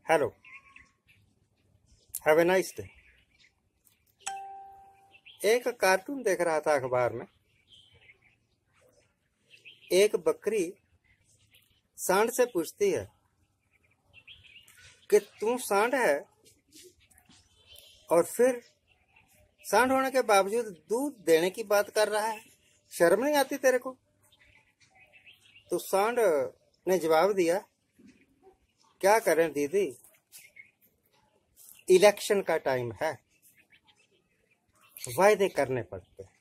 Hello, have a nice day. एक cartoon देख रहा था अखबार में। एक बकरी सांड से पूछती है कि तू सांड है और फिर सांड होने के बावजूद दूध देने की बात कर रहा है, शर्म नहीं आती तेरे को? तो सांड ने जवाब दिया, क्या करें दीदी, इलेक्शन का टाइम है, वायदे करने पड़ते हैं।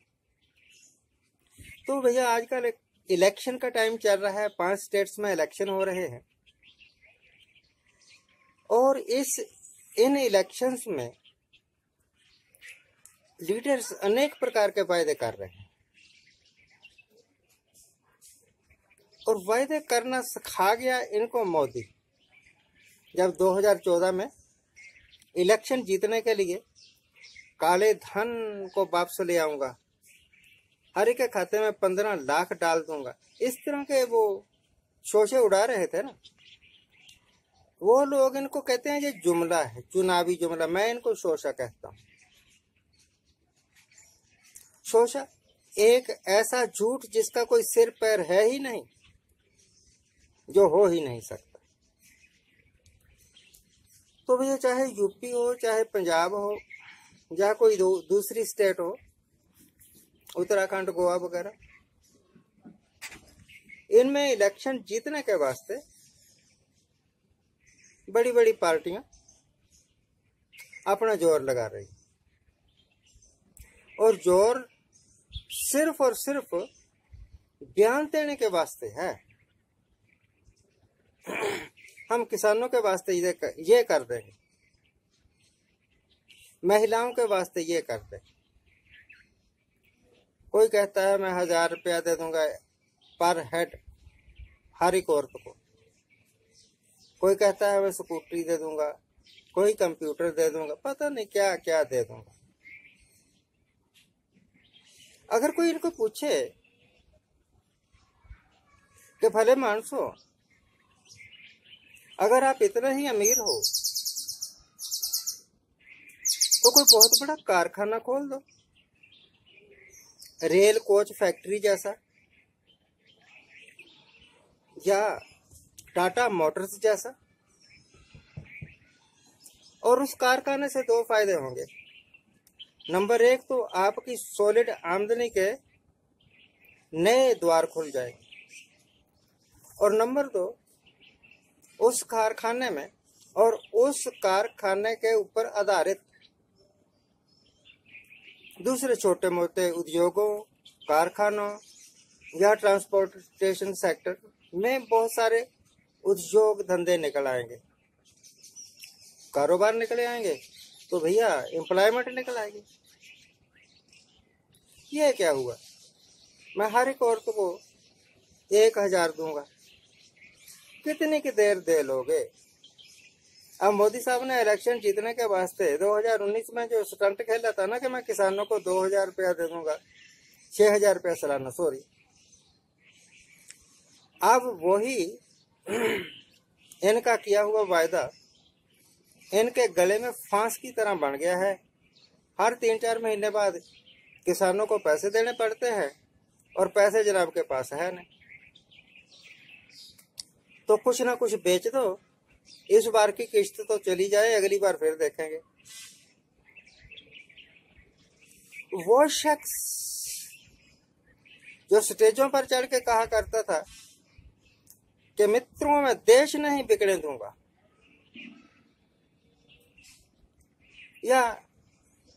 तो भैया आजकल इलेक्शन का टाइम चल रहा है, 5 स्टेट्स में इलेक्शन हो रहे हैं और इन इलेक्शंस में लीडर्स अनेक प्रकार के वायदे कर रहे हैं और वायदे करना सिखा गया इनको मोदी। जब 2014 में इलेक्शन जीतने के लिए काले धन को वापस ले आऊंगा, हर एक के खाते में 15 लाख डाल दूंगा, इस तरह के वो शोषे उड़ा रहे थे ना, वो लोग इनको कहते हैं ये जुमला है, चुनावी जुमला। मैं इनको शोषा कहता हूं। शोषा एक ऐसा झूठ जिसका कोई सिर पैर है ही नहीं, जो हो ही नहीं सकता। तो भैया चाहे यूपी हो, चाहे पंजाब हो, या कोई दूसरी स्टेट हो, उत्तराखंड, गोवा वगैरह, इनमें इलेक्शन जीतने के वास्ते बड़ी बड़ी पार्टियां अपना जोर लगा रही और जोर सिर्फ और सिर्फ बयान देने के वास्ते है। हम किसानों के वास्ते ये कर देंगे, महिलाओं के वास्ते ये कर देंगे। कोई कहता है मैं 1000 रुपया दे दूंगा पर हेड हर एक औरत को, कोई कहता है मैं स्कूटरी दे दूंगा, कोई कंप्यूटर दे दूंगा, पता नहीं क्या क्या दे दूंगा। अगर कोई इनको पूछे कि भले मानसो, अगर आप इतना ही अमीर हो तो कोई बहुत बड़ा कारखाना खोल दो, रेल कोच फैक्ट्री जैसा, या टाटा मोटर्स जैसा, और उस कारखाने से 2 फायदे होंगे। नंबर 1 तो आपकी सॉलिड आमदनी के नए द्वार खुल जाएंगे, और नंबर 2 उस कारखाने में और उस कारखाने के ऊपर आधारित दूसरे छोटे मोटे उद्योगों, कारखानों या ट्रांसपोर्टेशन सेक्टर में बहुत सारे उद्योग धंधे निकल आएंगे, कारोबार निकले आएंगे, तो भैया एम्प्लॉयमेंट निकल आएगी। ये क्या हुआ, मैं हर एक औरत को 1000 दूंगा, कितनी की देर दे लोगे? अब मोदी साहब ने इलेक्शन जीतने के वास्ते 2019 में जो स्टंट खेला था ना कि मैं किसानों को 2000 रुपया दे दूंगा, 6000 रुपया सालाना, सॉरी, अब वही इनका किया हुआ वायदा इनके गले में फांस की तरह बन गया है। हर 3-4 महीने बाद किसानों को पैसे देने पड़ते हैं और पैसे जनाब के पास है नहीं, तो कुछ ना कुछ बेच दो, इस बार की किस्त तो चली जाए, अगली बार फिर देखेंगे। वो शख्स जो स्टेजों पर चढ़ के कहा करता था कि मित्रों मैं देश नहीं बिगड़ने दूंगा, या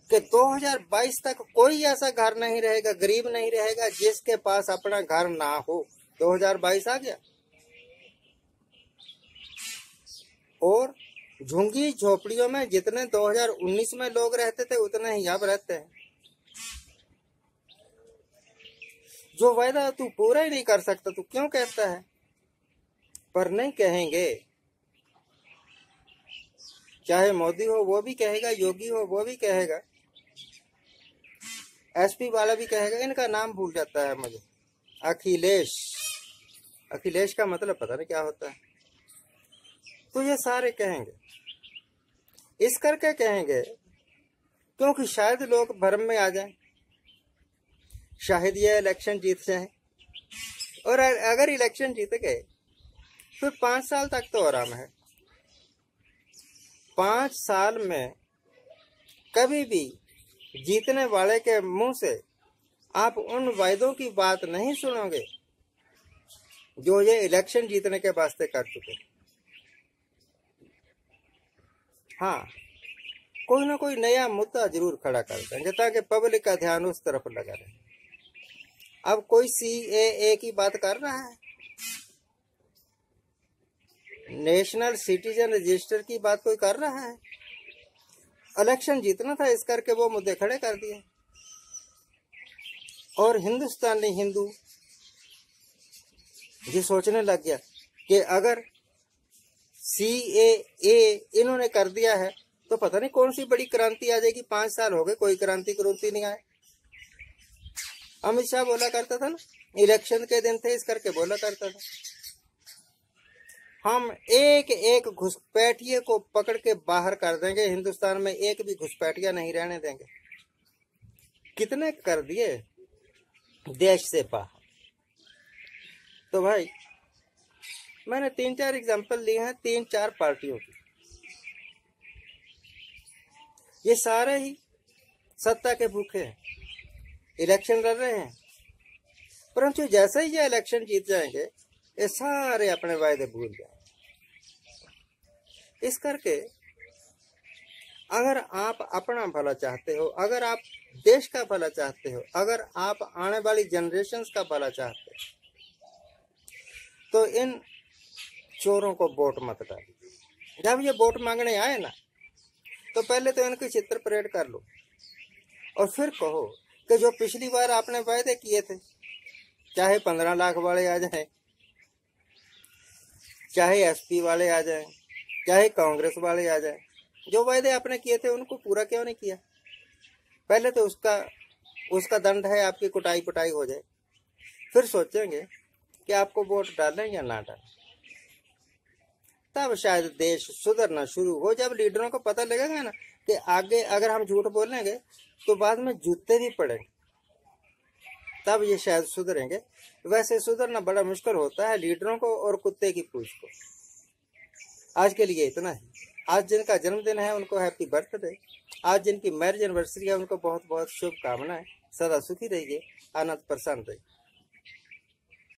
कि 2022 तक कोई ऐसा घर नहीं रहेगा, गरीब नहीं रहेगा जिसके पास अपना घर ना हो। 2022 आ गया और झुंगी झोपड़ियों में जितने 2019 में लोग रहते थे उतने ही अब रहते हैं। जो वायदा तू पूरा ही नहीं कर सकता, तू क्यों कहता है? पर नहीं कहेंगे, चाहे मोदी हो वो भी कहेगा, योगी हो वो भी कहेगा, एसपी वाला भी कहेगा, इनका नाम भूल जाता है मुझे, अखिलेश। अखिलेश का मतलब पता नहीं क्या होता है। तो ये सारे कहेंगे इस करके कहेंगे क्योंकि शायद लोग भ्रम में आ जाएं, शायद ये इलेक्शन जीत जाए। और अगर इलेक्शन जीत गए फिर 5 साल तक तो आराम है। 5 साल में कभी भी जीतने वाले के मुंह से आप उन वायदों की बात नहीं सुनोगे जो ये इलेक्शन जीतने के वास्ते कर चुके। हाँ, कोई ना कोई नया मुद्दा जरूर खड़ा कर देंगे ताकि पब्लिक का ध्यान उस तरफ लगा रहे। अब कोई CAA की बात कर रहा है, नेशनल सिटीजन रजिस्टर की बात कोई कर रहा है। इलेक्शन जीतना था इस करके वो मुद्दे खड़े कर दिए। और हिंदुस्तानी हिंदू ये सोचने लग गया कि अगर CAA इन्होंने कर दिया है तो पता नहीं कौन सी बड़ी क्रांति आ जाएगी। 5 साल हो गए कोई क्रांति नहीं आए। अमित शाह बोला करता था ना, इलेक्शन के दिन थे इस करके बोला करता था, हम एक एक घुसपैठिए को पकड़ के बाहर कर देंगे, हिंदुस्तान में एक भी घुसपैठिया नहीं रहने देंगे। कितने कर दिए देश से बाहर। तो भाई मैंने 3-4 एग्जाम्पल लिए हैं 3-4 पार्टियों की। ये सारे ही सत्ता के भूखे हैं, इलेक्शन लड़ रहे हैं, परंतु जैसे ही ये इलेक्शन जीत जाएंगे ये सारे अपने वायदे भूल जाएंगे। इस करके अगर आप अपना भला चाहते हो, अगर आप देश का भला चाहते हो, अगर आप आने वाली जनरेशन्स का भला चाहते हो तो इन चोरों को वोट मत डालिए। जब ये वोट मांगने आए ना तो पहले तो इनकी चित्र परेड कर लो और फिर कहो कि जो पिछली बार आपने वायदे किए थे, चाहे 15 लाख वाले आ जाएं, चाहे SP वाले आ जाएं, चाहे कांग्रेस वाले आ जाएं, जो वायदे आपने किए थे उनको पूरा क्यों नहीं किया। पहले तो उसका दंड है आपकी कुटाई पुटाई हो जाए, फिर सोचेंगे कि आपको वोट डालें या ना डालें। तब शायद देश सुधरना शुरू हो। जब लीडरों को पता लगेगा ना कि आगे अगर हम झूठ बोलेंगे तो बाद में जूते भी पड़ेंगे, तब ये शायद सुधरेंगे। वैसे सुधरना बड़ा मुश्किल होता है लीडरों को और कुत्ते की पूंछ को। आज के लिए इतना ही। आज जिनका जन्मदिन है उनको हैप्पी बर्थडे। आज जिनकी मैरिज एनिवर्सरी है उनको बहुत बहुत शुभकामनाएं। सदा सुखी रहिए, आनंद प्रसन्न रहिए।